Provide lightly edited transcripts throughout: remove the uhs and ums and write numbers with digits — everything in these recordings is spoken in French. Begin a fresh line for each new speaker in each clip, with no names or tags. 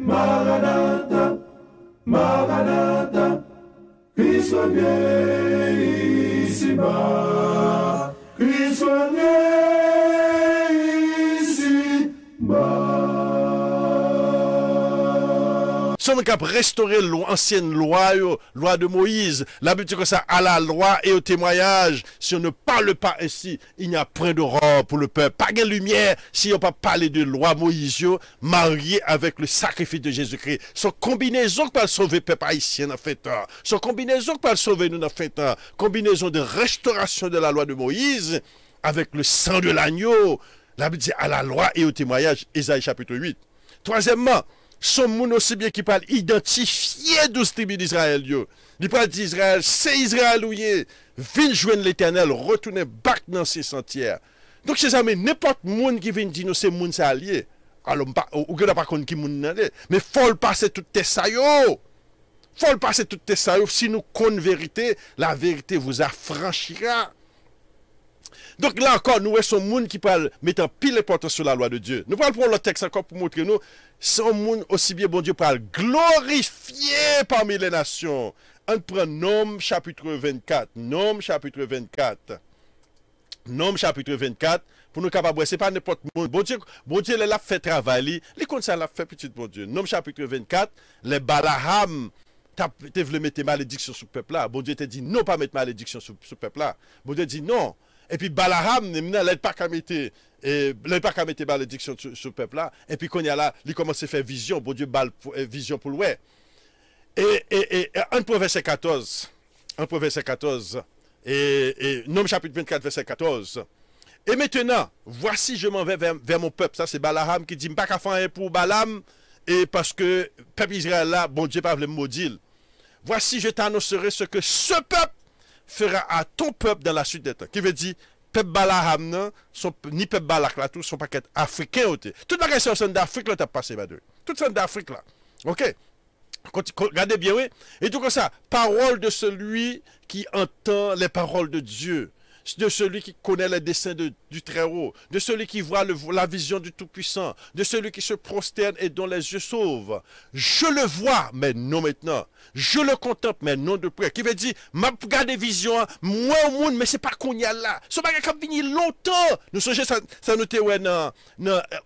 Maranatha, Maranatha, Christ revient ici-bas, Christ revient ici-bas.
Sommes cap restaurer l'ancienne loi, loi de Moïse. La Bible dit que ça à la loi et au témoignage. Si on ne parle pas ainsi, il n'y a point d'aurore pour le peuple. Pas de lumière si on ne peut pas parler de loi Moïse mariée avec le sacrifice de Jésus-Christ. Son combinaison qui peut sauver le peuple haïtien en fait. Son combinaison qui peut sauver nous en fait. Combinaison de restauration de la loi de Moïse avec le sang de l'agneau. La Bible dit à la loi et au témoignage. Ésaïe chapitre 8. Troisièmement, son monde aussi bien qui parle identifier 12 tribus d'Israël. Il parle d'Israël, c'est Israël où il est. Viens joindre l'éternel, retourner back dans ses sentiers. Donc, chers amis, n'importe monde qui vient dire nous, c'est monde ça allié. Alors, ou que n'a pas connu qui monde mais faut le passer tout tes saillots. Faut le passer tout tes saillots. Si nous connaissons vérité, la vérité vous affranchira. Donc là encore, nous sommes monde qui parle mettant pile l'importance sur la loi de Dieu. Nous parlons pour le texte encore pour montrer nous, c'est monde aussi bien bon Dieu parle glorifié parmi les nations. On prend Nom chapitre 24. Nom chapitre 24. Nom chapitre 24. Pour nous capables, c'est pas n'importe monde. Bon Dieu, il a fait travail. Les comme ça, il a fait petit bon Dieu. Nom chapitre 24. Les Balaham. Tu voulais mettre malédiction sur le peuple là. Bon Dieu t'a dit non, pas mettre malédiction sur le peuple là. Bon Dieu dit non. Et puis Balaham, il n'a pas qu'à mettre malédiction sur le peuple là. Et puis quand il y a là, il commence à faire vision. Bon Dieu, vision pour le Et en verset 14. En verset 14. Et Nom chapitre 24, verset 14. Et maintenant, voici je m'en vais vers mon peuple. Ça c'est Balaham qui dit, pas qu'à faire pour Balaam. Et parce que peuple Israël là, bon Dieu pas le maudire. Voici je t'annoncerai ce que ce peuple fera à ton peuple dans la suite des temps. Qui veut dire, peuple Balaham, ni peuple Balak là, tous sont paquets africains. Toute la question d'Afrique là, t'as passé, madame. Toute celle d'Afrique là. Ok? Regardez bien, oui. Et tout comme ça, parole de celui qui entend les paroles de Dieu. De celui qui connaît les desseins du Très-Haut, de celui qui voit la vision du Tout-Puissant, de celui qui se prosterne et dont les yeux sauvent. Je le vois, mais non maintenant. Je le contemple, mais non de près. Qui veut dire, m'a regardé vision, moi au monde, mais c'est pas qu'on y a là. Ce bagage qui venu longtemps. Nous songez ça noté ouais, dans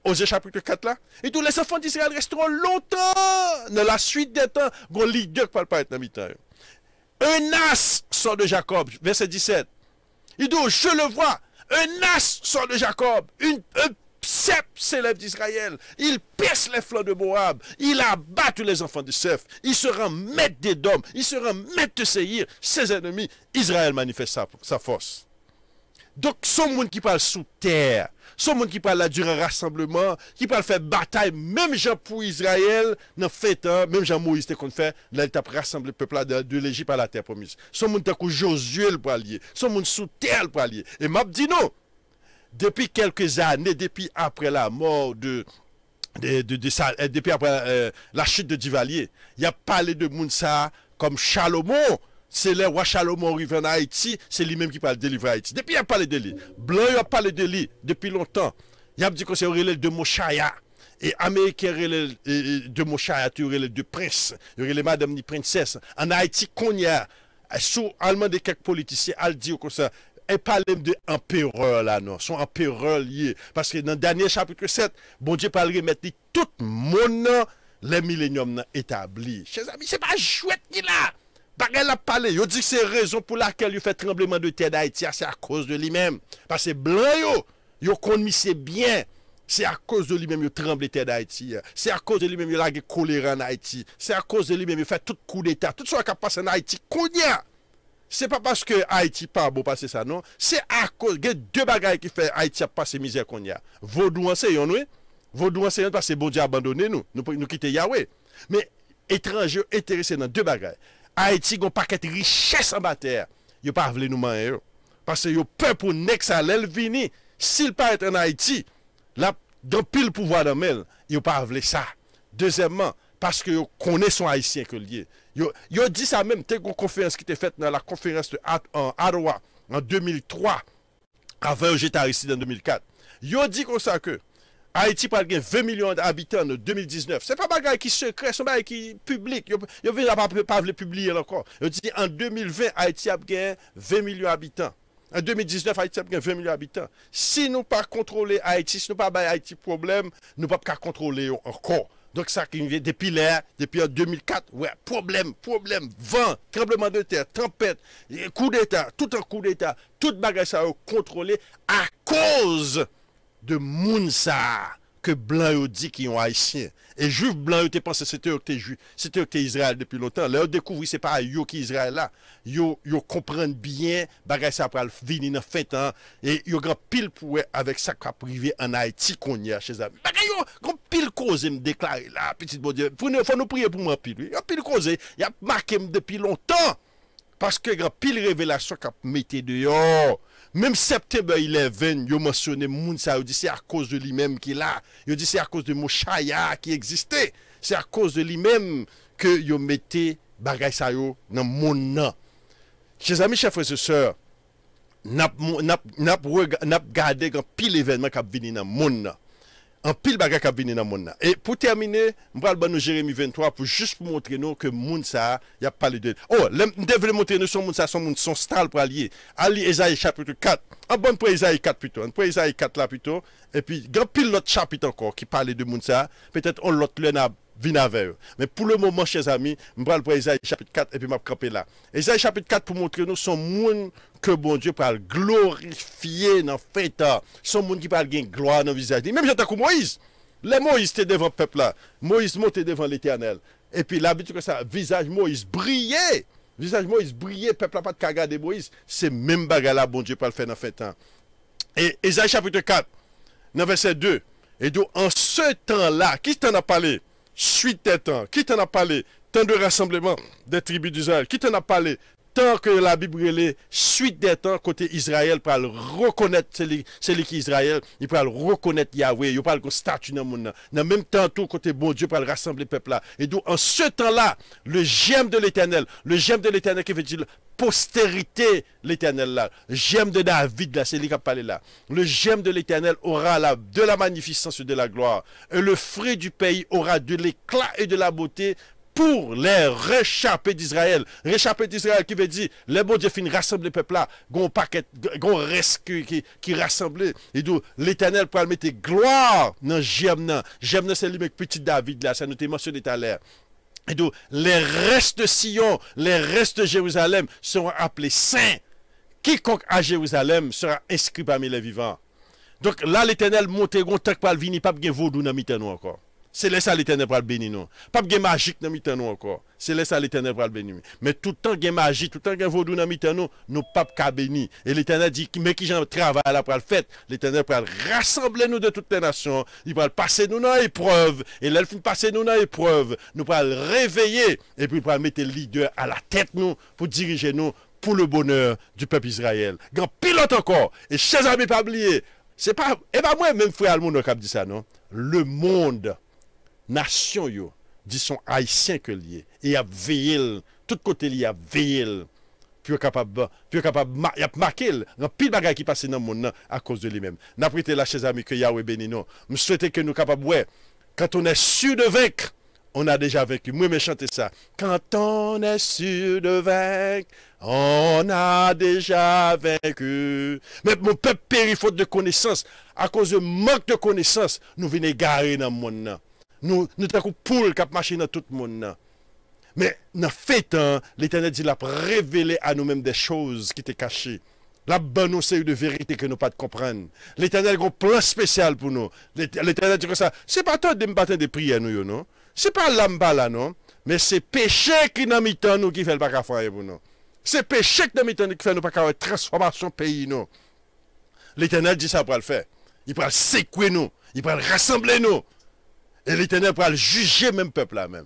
Osée chapitre 4 là. Et tous les enfants d'Israël resteront longtemps. Dans la suite des temps, un leader qui parle pas être dans mi-temps. Un as sort de Jacob, verset 17. Il dit, je le vois, un as sort de Jacob, un cep s'élève d'Israël. Il perce les flancs de Moab, il abat tous les enfants de Seth, il se rend maître d'Édom, il se rend maître de Séhir, ses ennemis. Israël manifeste sa force. Donc, son monde qui parle sous terre, son monde qui parle là durant rassemblement, qui parle faire bataille, même Jean pour Israël, dans fait même Jean Moïse qu'on fait, là il a rassemblé le peuple de l'Égypte à la terre promise. Son monde que Josué le allier, son monde sous terre le allier. Et m'a dit non. Depuis quelques années, depuis après la mort depuis après la chute de Duvalier, il a parlé de Mounsa comme Salomon. C'est le roi Salomon arrivé en Haïti, c'est lui-même qui parle de délivrer Haïti. Depuis, il a parlé de lui. Blanc, il a parlé de lui depuis longtemps. Il a dit que c'est relais de Moshaya. Et Américain relais de Moshaya, tu relais de prince. Il relais madame ni princesse. En Haïti, qu'on y a, sous allemand de quelques politiciens, elle dit comme ça. Elle parle de empereur là, non. Son empereur lié. Parce que dans le dernier chapitre 7, bon Dieu parle remettre tout le monde, les milléniums établis. Chers amis, c'est pas chouette qui là. Bagay a parlé, il dit que c'est raison pour laquelle il fait tremblement de terre d'Haïti, c'est à cause de lui-même. Parce que blanc, yo connaissez bien, c'est à cause de lui-même il tremble de terre d'Haïti. C'est à cause de lui-même il a eu choléra en Haïti. C'est à cause de lui-même il fait tout coup d'état. Tout ce qui a passé en Haïti, c'est pas parce que Haïti pas beau passer ça, non. C'est à cause de deux bagailles qui fait Haïti a passé misère qu'on y a. Vaudou enseignant, oui. Vaudou enseignant parce que bon Dieu a abandonné nous. Nous quitter Yahweh. Mais étrangers intéressés dans deux bagailles. Haïti a un paquet de richesse en matière. Ils ne pas voulu nous manger. Parce que yo peur pour nex à l'elvini. S'il pas être en Haïti, là, dans pile pouvoir dans mel, ils pas voulu ça. Deuxièmement, parce que yo connaissent son haïtien que lié. Yo dit ça même, t'es une conférence qui était faite dans la conférence de Ottawa en 2003, avant j'étais ici en 2004. Yo dit comme ça que Haïti pour gagner 20 millions d'habitants en 2019. C'est pas bagage qui secret, c'est pas qui public. Yo pas le publier encore. Yo dit en 2020 Haïti a gagné 20 millions d'habitants. En 2019 Haïti a gagné 20 millions d'habitants. Si nous pas contrôler Haïti, si nous pas bailler Haïti problème, nous pas contrôler encore. Donc ça qui vient depuis l'air, depuis en 2004, ouais, problème, vent, tremblement de terre, tempête, coup d'état, tout un coup d'état, toute bagage ça a contrôlé à cause de Mounsa que blanc yo dit qui sont haïtiens. Et juif blanc yo te pensé c'était eux c'était Israël depuis longtemps. Là on découvre c'est pas yo qui Israël là. Yo comprennent bien bagay ça pral venir dans fin temps et yo grand pile pour avec ça qu'a privé en Haïti qu'on y a chez amis. Bagay yo grand pile cause me déclarer là petit bon Dieu. Faut nous prier pour moi pile. Yo pile cause, y a marqué depuis longtemps. Parce que grand pile révélation qu'a metté dehors. Même septembre 11, yo mentionné Mounsa, yo dit c'est à cause de lui-même qui est là. Yo dit c'est à cause de Moshaya qui existait. C'est à cause de lui-même que yo mettait bagay sa yo dans monde nan. Chers amis, chers frères et sœurs, n'a gardé grand pile événement qui a venu dans monde nan. En pile bagay qui a venu dans monde nan. Et pour terminer, je vais nous Jérémie 23 pour juste pour montrer nous que Mounsa, il y a parlé de. Oh, je vais montrer nous son Mounsa, son style pour allier. Ali Esaïe chapitre 4. En bon pour Esaïe 4 plutôt. Pour Esaïe 4 là plutôt. Et puis, grand pile l'autre chapitre encore qui parlait de Mounsa. Peut-être on l'autre le n'a vin avec eux. Mais pour le moment, chers amis, je vais pour Esaïe chapitre 4 et puis je vais camper là. Esaïe chapitre 4 pour montrer nous son monde que bon Dieu peut glorifier dans le temps. Son monde qui parle gagner gloire dans le visage. Même j'entends comme Moïse. Les Moïse étaient devant le peuple là. Moïse montait devant l'Éternel. Et puis l'habitude que ça, visage Moïse brillait. Visage Moïse brillait, peuple n'a pas de regarder Moïse. C'est même bagarre là, bon Dieu peut le faire dans le temps. Et Esaïe chapitre 4, dans verset 2. Et donc en ce temps-là, qui t'en a parlé? Suite des temps. Qui t'en a parlé? Temps de rassemblement des tribus d'Israël. Qui t'en a parlé? Tant que la Bible est suite des temps, côté Israël, pour le reconnaître, celui qui est Israël, il peut le reconnaître Yahweh, il peut le statut dans le monde. Dans le même temps, tout côté bon Dieu, pour le rassembler le peuple là. Et donc, en ce temps-là, le gemme de l'Éternel qui veut dire postérité l'Éternel là, gemme de David là, c'est lui qui a parlé là. Le gemme de l'Éternel aura de la magnificence et de la gloire. Et le fruit du pays aura de l'éclat et de la beauté pour les réchappés d'Israël. Réchappés d'Israël qui veut dire, les bon Dieu finit rassembler le peuple là, gon paquet, gon reste qui rassemblé. Et donc, l'Éternel pour mettre gloire dans Jemna. Jemna, c'est lui avec petit David là, ça nous était mentionné tout à l'heure. Et donc, les restes de Sion, les restes de Jérusalem seront appelés saints. Quiconque à Jérusalem sera inscrit parmi les vivants. Donc là, l'Éternel monte, gon tant que pas vini, pas de vaudou dans mi-temps encore. C'est là ça l'Éternel pour le bénir nous. Pas de magique dans mi-temps encore. C'est là ça l'Éternel pour le bénir. Mais tout le temps de magie, tout le temps de vaudou dans mi-temps nous pas qu'à bénir. Et l'Éternel dit mais qui j'en travaille là pour le fait, l'Éternel pour rassembler nous de toutes les nations, il va passer nous dans l'épreuve et là il finit passer nous dans l'épreuve, nous pour le réveiller et puis pour mettre le leader à la tête nous pour diriger nous pour le bonheur du peuple Israël. Grand pilote encore. Et chers amis pas oublier, c'est pas et pas moi même frère Almono qui a dit ça non. Le monde nation yo dit son haïtien que lié et y a veillé tout côté li a veillé puis capable y a marqué un pile bagay qui passe dans le monde à cause de lui-même. N'a prêté la chez amis que Yahweh béni nous. Je souhaite que nous capable ouais quand on est sûr de vaincre, on a déjà vaincu. Moi me chanter ça. Quand on est sûr de vaincre, on a déjà vaincu. Mais mon peuple périt faute de connaissance. À cause de manque de connaissance, nous venons garer dans le monde. Nous avons poule qui a marché dans tout le monde. Mais dans fait, l'Éternel dit l'a révélé à nous-mêmes des choses qui étaient cachées. La bonne c'est de vérité que nous pas de comprendre. L'Éternel a un plan spécial pour nous. L'Éternel dit que ça, c'est pas toi de me battre des prières nous non. C'est pas l'amba là non, mais c'est péché qui dans mi-temps nous qui fait le pas faire pour nous. C'est péché qui dans mi-temps qui fait nous pas faire transformation pays nous. L'Éternel dit ça pour le faire. Il va secouer nous, il va rassembler nous. Et l'Éternel va juger même peuple là même.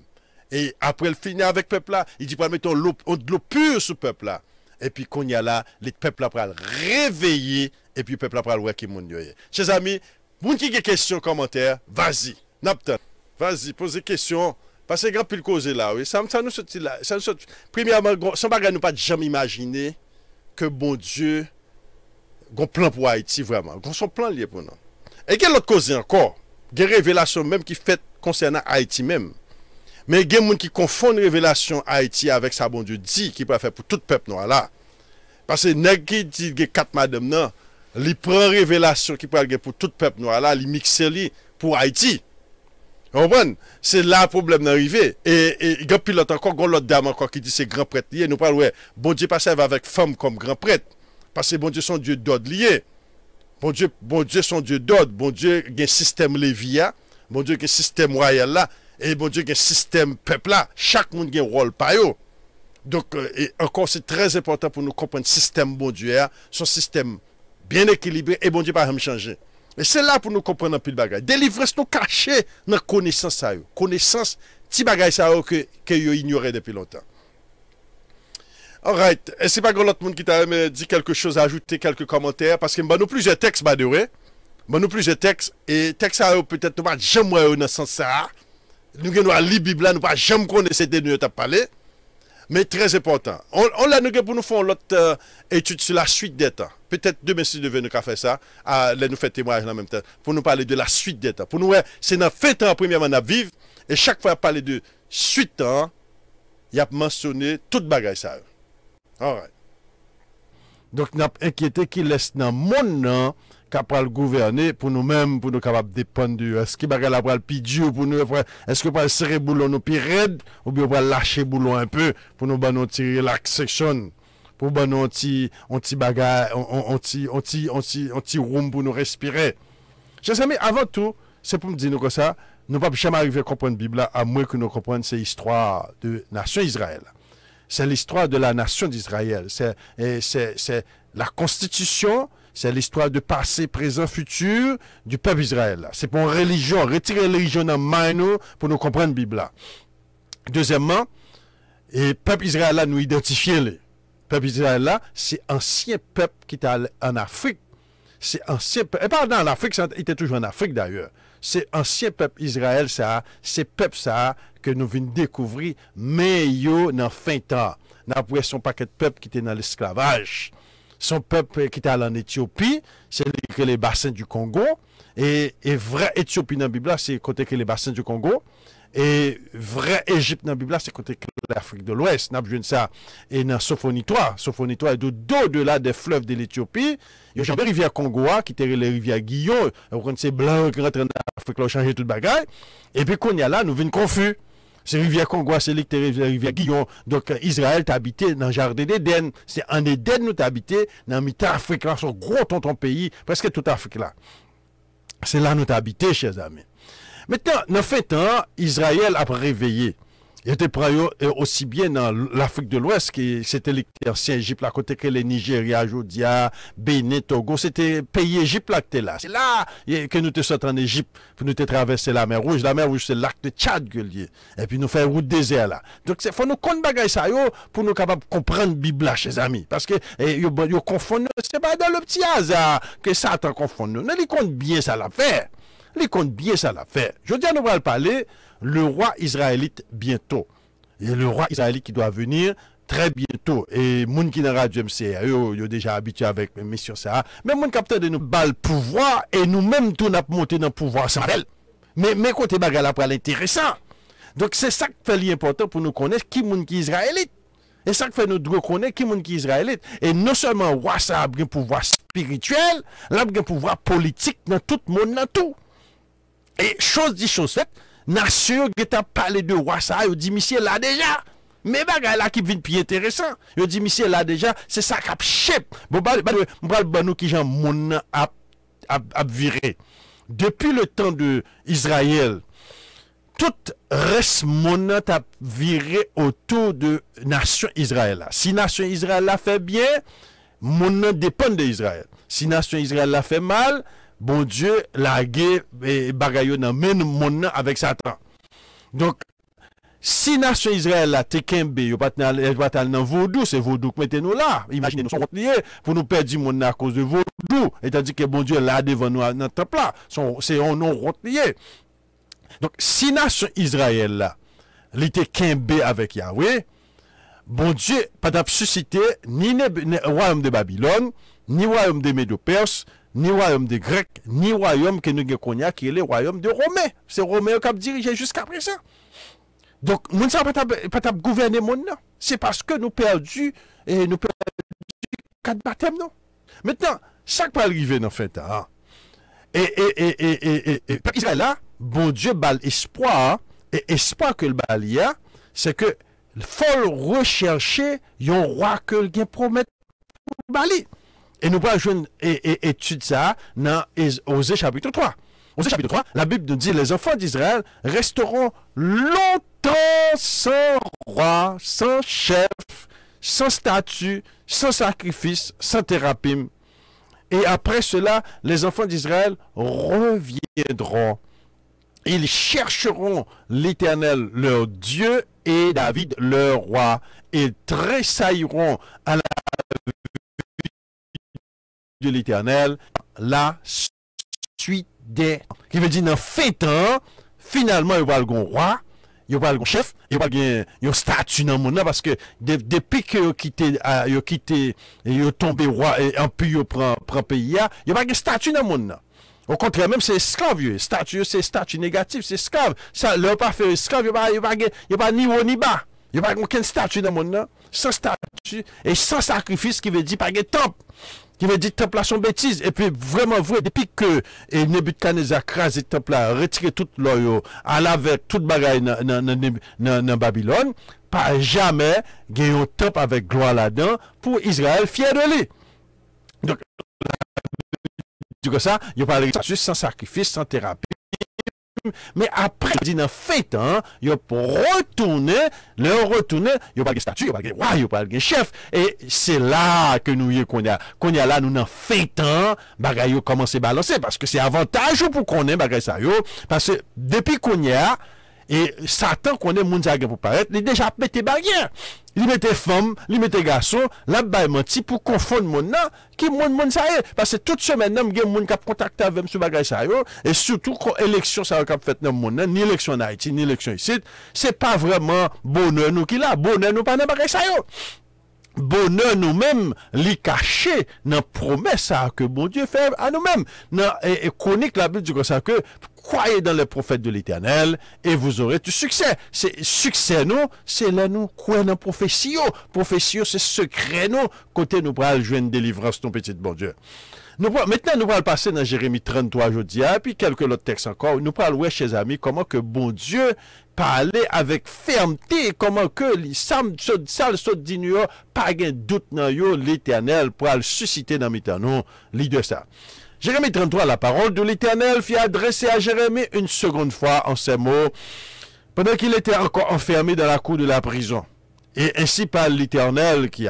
Et après le finir avec peuple là, il dit pour mettre de l'eau pure sur peuple là. Et puis qu'on y a là, les peuples là pour réveiller et puis peuple là pour voir qui monde yo. Chers amis, vous qui avez des questions, commentaires, vas-y. Napton. Vas-y, pose des questions. Parce que grand pile cause là, oui. Ça nous sortit là. Ça nous sortit. Premièrement, sans bagage nous pas jamais imaginer que bon Dieu a un plan pour Haïti vraiment. Son plan lié pour nous. Et quelle autre cause encore? des révélations même qui fait concernant Haïti même. Mais il y a des gens qui confondent révélation Haïti avec ça, bon Dieu dit, qui peut faire pour tout le peuple noir là. Parce que nèg qui dit que 4 madame nan, il prend révélation qui peut faire pour tout le peuple noir là, il mixe li pour Haïti. Vous comprenez? C'est là le problème d'arriver. Et il y a pilote encore, l'autre dame encore qui dit c'est grand prêtre lié. Nous parlons, ouais, bon Dieu passe avec femme comme grand prêtre. Parce que bon Dieu son Dieu d'ordre lié. Bon Dieu son Dieu d'ordre. Bon Dieu a un système lévia. Bon Dieu a un système royal là. Et bon Dieu a un système peuple là. Chaque monde a un rôle par eux. Donc, et encore, c'est très important pour nous comprendre le système bon Dieu, son système bien équilibré et bon Dieu pas jamais changer. Et c'est là pour nous comprendre un peu de bagage. Délivrance nous caché dans la connaissance ça. Connaissance, petit bagage ça que yo ignoré depuis longtemps. Alright. Et c'est pas que l'autre monde qui t'a dit quelque chose, ajouter quelques commentaires, parce que nous plusieurs textes, by the way. Nous plusieurs textes, et textes ça peut-être nous pas jamais dans ce sens ça. Nous allons lire la Bible, nous pas jamais connaître ces deux nous t'a parlé. Mais très important. On l'a nous pour nous faire l'autre étude sur la suite des temps. Peut-être demain si nous venons faire ça, nous faire témoignage en même temps, pour nous parler de la suite des temps. Pour nous, c'est dans fait temps premièrement à vivre, et chaque fois à parler de suite temps, il a mentionné toute bagaille ça. Alright. Donc, nous avons inquiété qu'il laisse dans le monde capable gouverner pour nous-mêmes, pour nous capables de dépendre de est-ce que bagay la pral pi dur pour nous, est-ce que pral serrer boulon nous pi raide ou bien pral lâcher boulon un peu pour nous ban tirer relaxation pour ban anti bagay anti room pour nous respirer. Chers amis, avant tout, c'est pour me dire nous comme ça, nous pas jamais arriver à comprendre la Bible à moins que nous comprenions cette histoire de nation Israël. C'est l'histoire de la nation d'Israël, c'est la constitution. C'est l'histoire de passé, présent, futur du peuple Israël. C'est pour une religion. Retirer la religion dans le pour nous comprendre la Bible. Deuxièmement, le peuple Israël là, nous identifier. Le peuple Israël là, c'est ancien peuple qui est en Afrique. C'est ancien peuple. Et pas en Afrique, il était toujours en Afrique d'ailleurs. C'est ancien peuple Israël, ça, c'est peuple ça que nous venons découvrir, mais yo dans fin temps. Nous avons son paquet de peuple qui était dans l'esclavage. Son peuple qui était en Éthiopie, c'est les bassins du Congo. Et vrai Éthiopie dans la Bible, c'est côté que les bassins du Congo. Et vrai Égypte dans la Bible, c'est côté que l'Afrique de l'Ouest. Nous avons ça. Et dans Sophonie 3 est d'au-delà des fleuves de l'Éthiopie. Il y a une rivière Congo qui était la rivière Guillaume. Vous connaissez blanc qui rentre dans l'Afrique, là, changé tout le bagage. Et puis, quand il y a là, nous venons confus. C'est rivière Congo, c'est la rivière Guillaume. Donc, Israël t'a habité dans le jardin d'Éden. C'est en Éden, nous t'a habité dans le Afrique, là, son gros tonton pays, presque toute l'Afrique là. C'est là nous t'a habité, chers amis. Maintenant, dans fait temps, Israël a réveillé. Il était aussi bien dans l'Afrique de l'Ouest, que c'était l'ancien Égypte, là, côté que les Nigeria, Jodia, Bénin, Togo, c'était pays Égypte là que t'es là. C'est là que nous te sortons en Égypte, pour nous te traverser la mer Rouge. La mer Rouge, c'est le lac de Tchad que lié. Et puis nous faire route désert là. Donc, il faut nous connaître bagay ça, pour nous capables de comprendre la Bible là, chers amis. Parce que, yo confondent, c'est pas dans le petit hasard que Satan confond nous. Nous, il compte bien ça l'a fait. Il compte bien ça l'a fait. Je dis à nous allons parler le roi israélite bientôt. Et le roi israélite qui doit venir très bientôt. Et moun qui dans radio MCA, yo déjà habitué avec mission ça. Mais moun capteur de nous bal pouvoir et nous-mêmes tout n'a monté dans le pouvoir sans elle. Mais côté bagarre là pour l'intéressant. Donc c'est ça qui fait l'important pour nous connaître qui moun qui israélite. Et ça qui fait nous reconnaître qui moun qui israélite. Et non seulement roi ça a un pouvoir spirituel, là a un pouvoir politique dans tout le monde dans tout. Et chose dit chose faite, nation qui t'a parlé de roi ça, il dit monsieur là déjà. Mais bagay là qui vient plus intéressant. Il dit monsieur là déjà, c'est ça qui a chep. Bon nous qui gens moun a viré. Depuis le temps de Israël, tout reste moun a viré autour de nation Israël. Si nation Israël l'a fait bien, moun dépend de Israël. Si nation Israël l'a fait mal, bon Dieu la guerre et bagayo nan men mon avec Satan. Donc si nation Israël la tekembe yo pas dans vaudou, c'est vaudou qui mettez nous là. Imaginez nous sont liés pour nous perdre mon à cause de vaudou, et tandis que bon Dieu là devant nous dans temple là, c'est on non lié. Donc si nation Israël là li tekembe avec Yahweh, bon Dieu pas suscité ni royaume de Babylone, ni royaume de Médo-Perse, ni royaume des Grecs, ni royaume que nous avons qui est le royaume de Romains. C'est Romains qui ont dirigé jusqu'à présent. Donc, nous ne sommes pas gouverner le monde, c'est parce que nous perdu et nous perdu 4 baptêmes, non. Maintenant, chaque pas arrivé dans fin temps. Et Israël là, bon Dieu bal espoir, et espoir que le bal y a, c'est que il faut rechercher un roi que le promet pour bali. Et nous allons jouer étude ça dans Osée chapitre 3. Osée chapitre 3, la Bible nous dit les enfants d'Israël resteront longtemps sans roi, sans chef, sans statut, sans sacrifice, sans thérapie. Et après cela, les enfants d'Israël reviendront. Ils chercheront l'Éternel, leur Dieu, et David, leur roi. Ils tressailleront à la vue de l'Éternel, la suite des... Qui veut dire, dans fait temps, finalement, il va y avoir un roi, il va y avoir un chef, il va y avoir un statut dans le monde, parce que depuis que vous quitté, vous tombé roi, et puis vous prend pays, il n'y a pas de statut dans le monde. Au contraire, même c'est esclave, statut, c'est statut négatif, c'est esclave. Ça, leur pas fait esclave, il n'y a pas ni haut ni bas. Il n'y a pas aucun statut dans le monde, sans statut et sans sacrifice, qui veut dire pas de temple. Qui veut dire temple là son bêtise. Et puis vraiment vrai, depuis que Nebuchadnezzar a crasé le temple là, retiré tout l'oyo, à avec toute bagaille dans Babylone, pas jamais il y a un temple avec gloire là-dedans pour Israël fier de lui. Donc, du coup ça, il n'y a pas de statut sans sacrifice, sans thérapie. Mais après, il dit, en fait, il pour retourner, il n'y a pas de statut, il n'y a pas de roi, il n'y a pas de chef. Et c'est là que nous y qu'on y a là, nous en fait, bagaille commence à balancer, parce que c'est avantage pour qu'on ait bagaille ça, parce que depuis qu'on y a, et Satan qu'on est moun pour paraître, il déjà pété barrière. Il mettait femme, il mettait garçon, là bas menti pour confondre mon nom, qui mon ça est parce que toute semaine nan gen moun qui contacté avec sur bagay ça yo et surtout quand élection ça a fait dans mon ni élection en Haïti ni élection ici, c'est pas vraiment bonheur nous qui là, bonheur nous pas dans bagay ça yo. Bonheur nous-mêmes, li caché dans promesse que bon Dieu fait à nous-mêmes. Dans et chronique la Bible dit comme ça que croyez dans les prophètes de l'Éternel et vous aurez du succès. C'est succès nous, c'est là nous croyons dans prophétie. Prophétie c'est secret nous côté nous pral joindre délivrance ton petit bon Dieu. Maintenant, nous allons passer dans Jérémie 33 aujourd'hui, et puis quelques autres textes encore. Nous allons voir, chers amis, comment que bon Dieu parlait avec fermeté, comment que les salles sont dignes, pas de doute dans l'Éternel pour le susciter dans nous, l'idée de ça. Jérémie 33, la parole de l'Éternel fut adressée à Jérémie une seconde fois en ces mots, pendant qu'il était encore enfermé dans la cour de la prison. Et ainsi par l'Éternel qui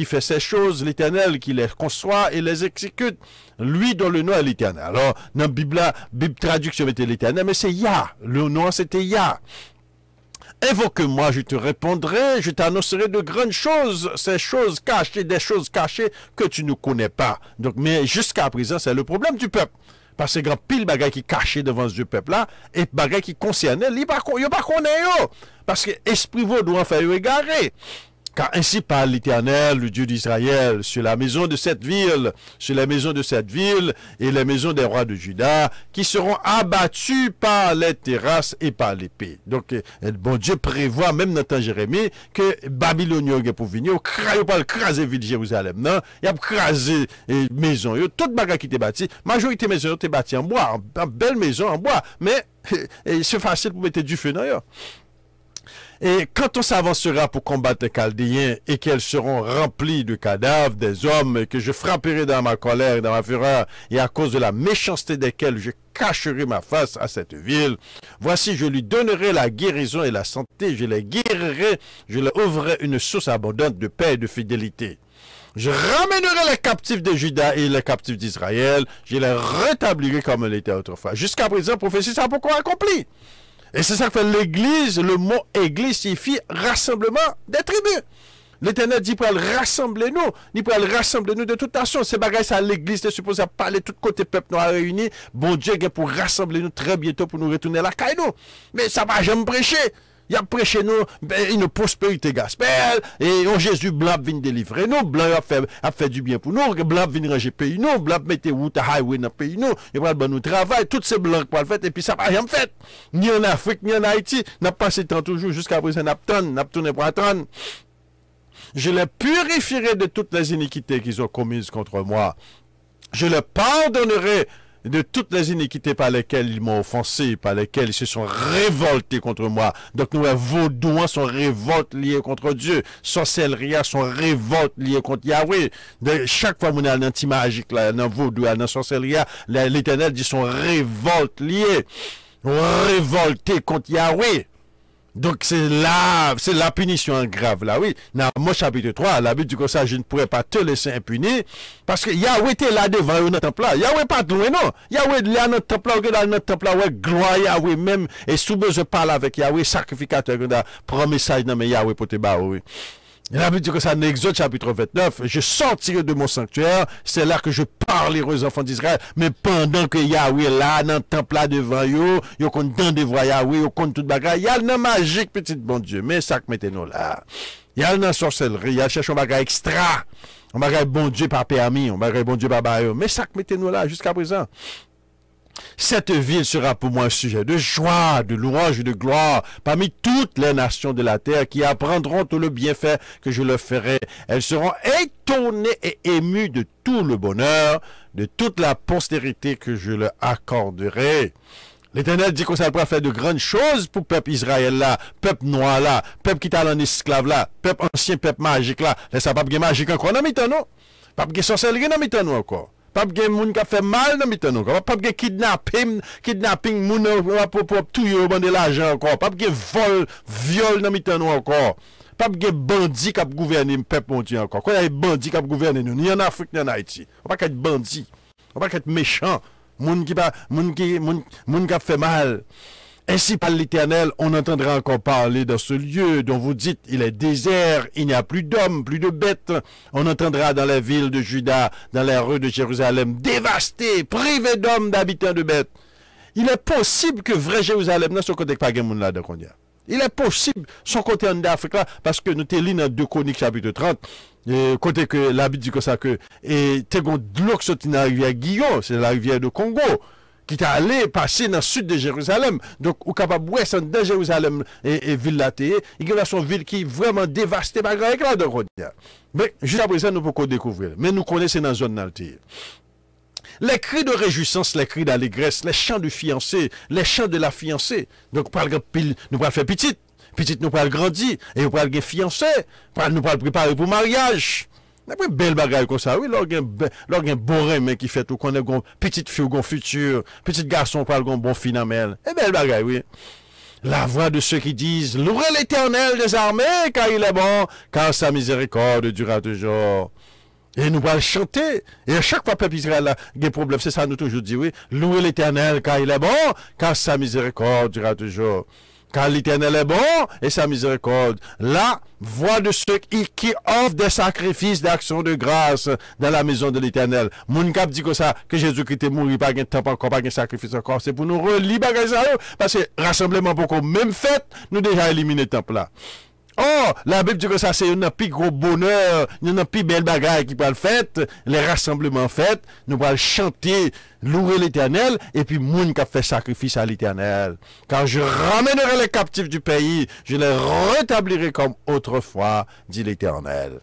fait ces choses, l'Éternel qui les conçoit et les exécute, lui dont le nom est l'Éternel. Alors, dans la Bible traduction était l'Éternel, mais c'est Yah, le nom c'était Yah. Invoque-moi, je te répondrai, je t'annoncerai de grandes choses, ces choses cachées, des choses cachées que tu ne connais pas. Donc, mais jusqu'à présent, c'est le problème du peuple. Parce que grand pile bagay qui caché devant ce peuple là et bagay qui concernait li pas connaît yo parce que esprit vaut doit faire égarer. Car ainsi parle l'Éternel, le Dieu d'Israël, sur la maison de cette ville, sur les maisons de cette ville et les maisons des rois de Juda, qui seront abattus par les terrasses et par l'épée. Donc, bon Dieu prévoit, même dans le temps Jérémie, que Babylone est pour venir, il va craser ville de Jérusalem, non? Il va craser maison, toute bagarre qui était bâtie, majorité maison était bâtie en bois, en belle maison en bois, mais c'est facile pour mettre du feu dans eux. Et quand on s'avancera pour combattre les Chaldéens et qu'elles seront remplies de cadavres des hommes que je frapperai dans ma colère et dans ma fureur et à cause de la méchanceté desquels je cacherai ma face à cette ville, voici je lui donnerai la guérison et la santé, je les guérirai, je leur ouvrirai une source abondante de paix et de fidélité. Je ramènerai les captifs de Juda et les captifs d'Israël, je les rétablirai comme ils étaient autrefois. Jusqu'à présent, prophétie, ça a pourquoi accompli. Et c'est ça que fait l'église. Le mot église signifie rassemblement des tribus. L'Éternel dit pour rassembler nous. Il pour rassembler nous de toute nation. C'est bagaille ça l'église est supposé parler de tous côtés peuple noir réuni. Bon Dieu est pour rassembler nous très bientôt pour nous retourner à la caille nous. Mais ça va jamais prêcher. Il a prêché nous une prospérité gospel et on Jésus blanc vient délivrer nous, blanc a fait du bien pour nous, blanc vient ranger pays nous, blanc mettre route highway dans pays nous, il va bon nous travail, toutes ces blancs pour le fait et puis ça pas rien fait. Ni en Afrique ni en Haïti, n'a passé tant toujours jusqu'à présent n'a tourné pour attendre. Je les purifierai de toutes les iniquités qu'ils ont commises contre moi. Je les pardonnerai de toutes les iniquités par lesquelles ils m'ont offensé, par lesquelles ils se sont révoltés contre moi. Donc, nous, vaudouans sont révoltes liées contre Dieu. Sorcellerie sont révoltes liées contre Yahweh. Chaque fois qu'on a un anti-magique, là, dans vaudou, dans sorcellerie, l'Éternel dit sont révoltes liées. Révoltés contre Yahweh. Donc, c'est la punition grave, là, oui. Dans mon chapitre 3, la Bible dit que ça, je ne pourrais pas te laisser impuni, parce que Yahweh était là devant notre temple là. Yahweh pas de loin, non. Yahweh est là dans notre temple là, que dans notre temple là, ouais, gloire Yahweh même, et sous je parle avec Yahweh, sacrificateur, que prend message dans mes Yahweh pour te barrer, oui. La Bible dit que ça, dans Exode chapitre 29, je sortirai de mon sanctuaire, c'est là que je parlerai aux enfants d'Israël, mais pendant que Yahweh là, dans le temple là devant yo compte dans des voix Yahweh, yo compte tout bagage, y a le magique petit bon Dieu, mais ça que mettez-nous là. Y a le sorcellerie, y a cherché un bagage extra, un bagage bon Dieu pas permis, un bagage bon Dieu pas baillé, mais ça que mettez-nous là jusqu'à présent. Cette ville sera pour moi un sujet de joie, de louange et de gloire parmi toutes les nations de la terre qui apprendront tout le bienfait que je leur ferai. Elles seront étonnées et émues de tout le bonheur, de toute la postérité que je leur accorderai. L'Éternel dit qu'on va faire de grandes choses pour peuple Israël là, peuple noir là, peuple qui est en esclave là, peuple ancien, peuple magique là. Laisse pas de magique encore dans mi-temps, non? Pas de sorcellerie dans mi-temps encore. Pas de moun qui fait mal dans mi-temps encore. Pas de kidnapping moun pour tout yo bande l'argent encore. Pas de vol, viol dans mi-temps encore. Pas de bandit qui gouverne peuple mon Dieu encore. Quoi y a bandit qui gouverne nous, ni en Afrique ni en Haïti. On pas être bandit. On pas être méchant. Moun qui fait mal. Ainsi par l'Éternel, on entendra encore parler dans ce lieu dont vous dites, il est désert, il n'y a plus d'hommes, plus de bêtes. On entendra dans les villes de Juda, dans les rues de Jérusalem, dévastées, privées d'hommes, d'habitants, de bêtes. Il est possible que vrai Jérusalem, dans ce côté pas de monde là, il est possible, son côté en Afrique là, parce que nous t'es lu dans 2 Chroniques chapitre 30, côté que la Bible dit que ça que, et t'es gon de l'eau qui sortit dans la rivière Guillaume, c'est la rivière de Congo, qui est allé passer dans le sud de Jérusalem. Donc, ou capable de dans Jérusalem et ville là, il y a son ville qui est vraiment dévastée par la grande de. Mais, jusqu'à présent, nous pouvons découvrir. Mais nous connaissons dans la zone d'Alté. Les cris de réjouissance, les cris d'allégresse, les chants de fiancé, les chants de la fiancée. Donc, nous pouvons faire petite, nous pouvons grandir, et nous pouvons fiancé, nous pouvons préparer pour mariage. Après, belle bagaille comme ça, oui, l'organ bon mais qui fait tout, qu'on ait une petite fille, un futur, petit garçon, pas un bon finamel. Et belle bagaille, oui. La voix de ceux qui disent, louez l'Éternel des armées, car il est bon, car sa miséricorde durera toujours. Et nous allons chanter. Et à chaque fois, peuple Israël a des problèmes, c'est ça, nous toujours dit, oui. Louez l'Éternel, car il est bon, car sa miséricorde durera toujours. Car l'Éternel est bon et sa miséricorde. La voix de ceux qui offrent des sacrifices d'action de grâce dans la maison de l'Éternel. Moun kap dit que ça, que Jésus-Christ est mort, pas de temps encore, pas de sacrifice encore. C'est pour nous relier parce que rassemblement pour même fait, nous déjà éliminé le temple là. Oh, la Bible dit que ça, c'est un plus gros bonheur, un plus belle bagaille qui peut le faire, les rassemblements faits, nous allons chanter, louer l'Éternel, et puis moun qui a fait sacrifice à l'Éternel. Car je ramènerai les captifs du pays, je les rétablirai comme autrefois, dit l'Éternel.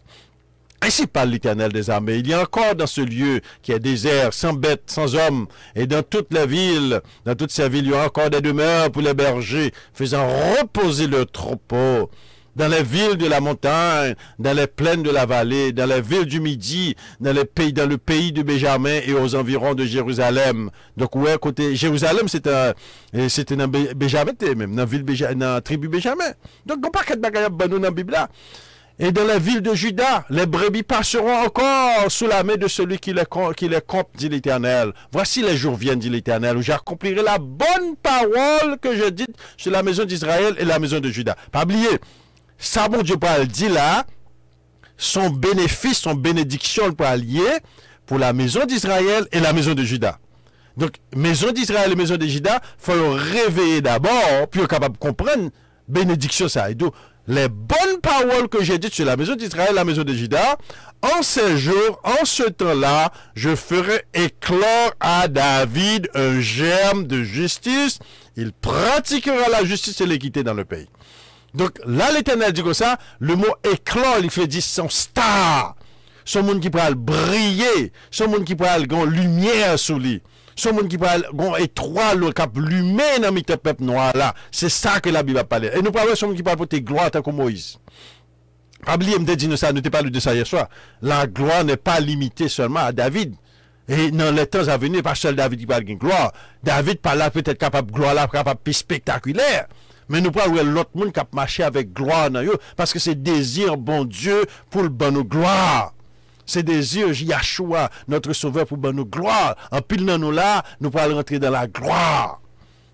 Ainsi parle l'Éternel des armées. Il y a encore dans ce lieu qui est désert, sans bêtes, sans hommes, et dans toutes les villes, dans toutes ces villes, il y a encore des demeures pour les bergers, faisant reposer leurs troupeaux. Dans les villes de la montagne, dans les plaines de la vallée, dans les villes du Midi, dans le pays de Benjamin et aux environs de Jérusalem. Donc, ouais, côté Jérusalem, c'était dans Benjamin, même, dans la tribu Benjamin. Donc, il n'y a pas de bagaille dans la Bible là. Et dans la ville de Juda, les brebis passeront encore sous la main de celui qui les compte, dit l'Éternel. Voici les jours viennent, dit l'Éternel, où j'accomplirai la bonne parole que je dis sur la maison d'Israël et la maison de Juda. Pas oublier. Ça, bon Dieu, Paul dit là, son bénéfice, son bénédiction, le lier pour la maison d'Israël et la maison de Juda. Donc, maison d'Israël et maison de Juda, il faut le réveiller d'abord, puis être capable de comprendre bénédiction ça. Et donc, les bonnes paroles que j'ai dites sur la maison d'Israël, la maison de Juda, en ces jours, en ce temps-là, je ferai éclore à David un germe de justice. Il pratiquera la justice et l'équité dans le pays. Donc là, l'Éternel dit comme ça, le mot éclore, il fait dire son star. Son monde qui pourra briller, son monde qui pourra avoir lumière sous lui. Son monde qui parle, gon étoile, cap lumière dans le peuple noir là. C'est ça que la Bible a parlé. Et nous parlons son monde qui parle pour tes gloires tant que Moïse. Pas oublier, me dit nous ça, nous t'ai parlé de ça hier soir. La gloire n'est pas limitée seulement à David. Et dans les temps à venir, pas seul David qui parle de gloire. David parle là peut-être capable de gloire là, capable de spectaculaire. Mais nous parlons l'autre monde qui a marché avec gloire dans eux, parce que c'est désir bon Dieu pour le bon nous gloire. C'est désir Yahshua, notre sauveur pour bonne gloire. En pile dans nous là, nous pourrons rentrer dans la gloire.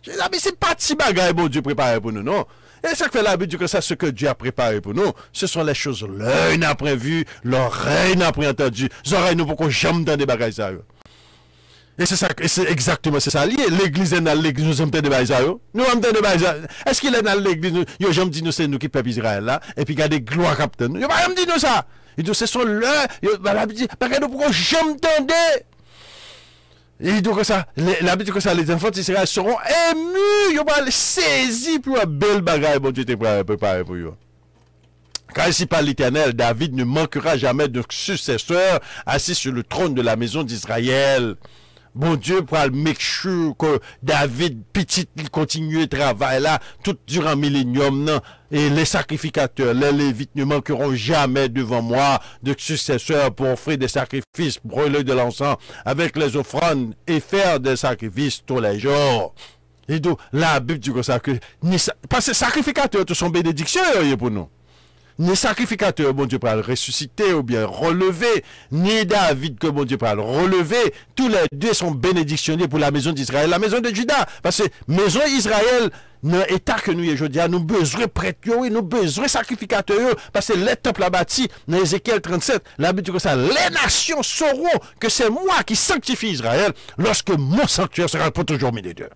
Je dis, mais c'est pas si bagaille bon Dieu préparé pour nous, non? Et ça fait l'habitude que ça, ce que Dieu a préparé pour nous, ce sont les choses l'œil n'a pas vu, l'oreille n'a pas entendu, les oreilles nous pourquoi jamais dans des bagailles ça. Et c'est ça, c'est exactement c'est ça lié. L'église est dans l'église, nous sommes des bagailles. Nous sommes des bagailles. Est-ce qu'il est dans l'église? Yo, j'aime dire nous, c'est nous qui peuple Israël là, et puis regardez gloire capitaine. Yo, pas me dire nous ça. Il dit, ce sont là, la Bible dit, parce que nous pourquoi jamais entendre. Il dit que ça, la Bible dit que ça, les enfants d'Israël seront émus, ils vont saisir pour un bel bagage, bon Dieu t'es préparé pour eux. Car ici par l'Éternel, David ne manquera jamais de successeur assis sur le trône de la maison d'Israël. Bon Dieu, pour le make sure que David, petit, il continue le travail là, tout durant le millénium, non. Et les sacrificateurs, les Lévites ne manqueront jamais devant moi de successeurs pour offrir des sacrifices, brûler de l'encens avec les offrandes et faire des sacrifices tous les jours. Et donc, la Bible dit que ça, parce que les sacrificateurs, tous sont bénédictions pour nous. Ni sacrificateur, bon Dieu, pour le ressusciter ou bien relever, ni David que bon Dieu pour le relever. Tous les deux sont bénédictionnés pour la maison d'Israël, la maison de Juda. Parce que maison Israël, dans l'état que nous y aujourd'hui, nous avons besoin de prêtres, nous avons besoin de sacrificateurs. Parce que les temples a bâti, dans Ézéchiel 37, la Bible dit que ça, les nations sauront que c'est moi qui sanctifie Israël lorsque mon sanctuaire sera pour toujours milieu d'eux.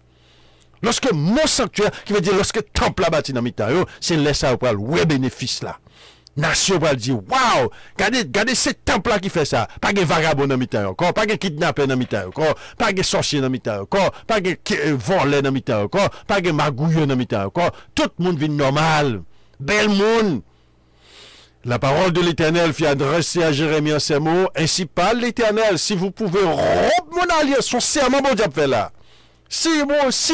Lorsque mon sanctuaire, qui veut dire lorsque le temple a bâti dans mes c'est laissé pour le bénéfice là. Nation va dire, waouh, regardez ce temple-là qui fait ça. Pas de vagabond dans mi-temps encore, pas de kidnappeur dans mi-temps encore, pas de sorcier dans mi-temps encore, pas de voleur dans mi-temps encore, pas de magouilleur dans mi-temps encore. Tout le monde vit normal. Bel monde. La parole de l'Éternel fut adressée à Jérémie en ces mots. Ainsi parle l'Éternel, si vous pouvez rompre mon alliance, son serment, mon diable fait là. Si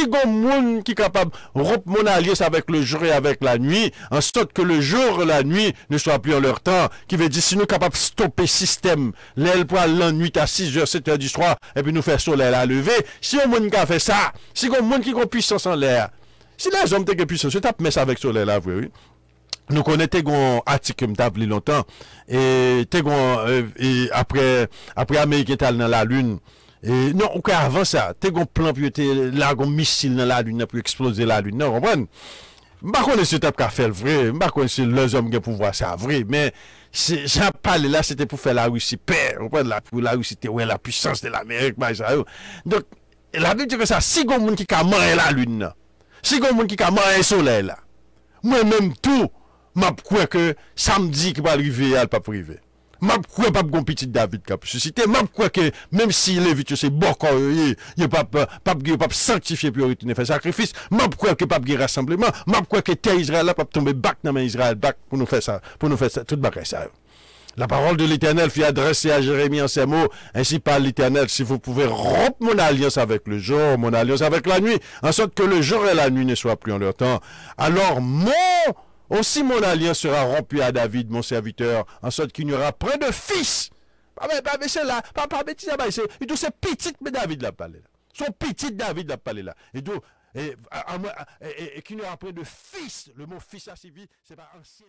gon moun qui est capable de rompre mon alliance avec le jour et avec la nuit, en sorte que le jour et la nuit ne soient plus en leur temps, qui veut dire si nous sommes capables de stopper le système, l'aile pour la nuit à 6h, 7h du soir, et puis nous faire soleil à lever, si on moun qui a fait ça, si gon moun qui a puissance en l'air, si les hommes ont puissance, je tape mais ça avec soleil là, oui. Nous connaissons un article que m't'a longtemps, et après Amérique est allé dans la Lune. Et non, avant ça, t'es un plan pour là, un missile dans la Lune, pour exploser la Lune, non, comprenez? Je ne connais pas ce type qui a fait le vrai, je ne connais pas si les hommes qui ont pouvoir ça vrai, mais j'en parle là, c'était pour faire la Russie paix, pour la Russie, ouais, la puissance de l'Amérique, donc, la Bible dit que ça, si il y a des gens qui ont mangé la Lune, si il y a des gens qui ont mangé le soleil là, moi-même tout, je crois que samedi qui va arriver, elle ne peut pas arriver. Je ne crois pas que petit David qui a suscité. Je crois que même si les vies, c'est bon, il n'y a pas sanctifié pour retourner faire sacrifice. Je crois que pas de rassemblement. Je crois que terre Israël n'a pas tomber back dans Israël back pour nous faire ça, tout le ça. La parole de l'Éternel fut adressée à Jérémie en ces mots. Ainsi parle l'Éternel, si vous pouvez rompre mon alliance avec le jour, mon alliance avec la nuit, en sorte que le jour et la nuit ne soient plus en leur temps. Alors aussi mon alliance sera rompue à David, mon serviteur, en sorte qu'il n'y aura point de fils. Mais c'est là, pas petit, c'est tout c'est petit, mais David l'a parlé là. Son petit David l'a parlé là. Et donc, et qu'il n'y aura point de fils. Le mot fils à civil, c'est pas ancien.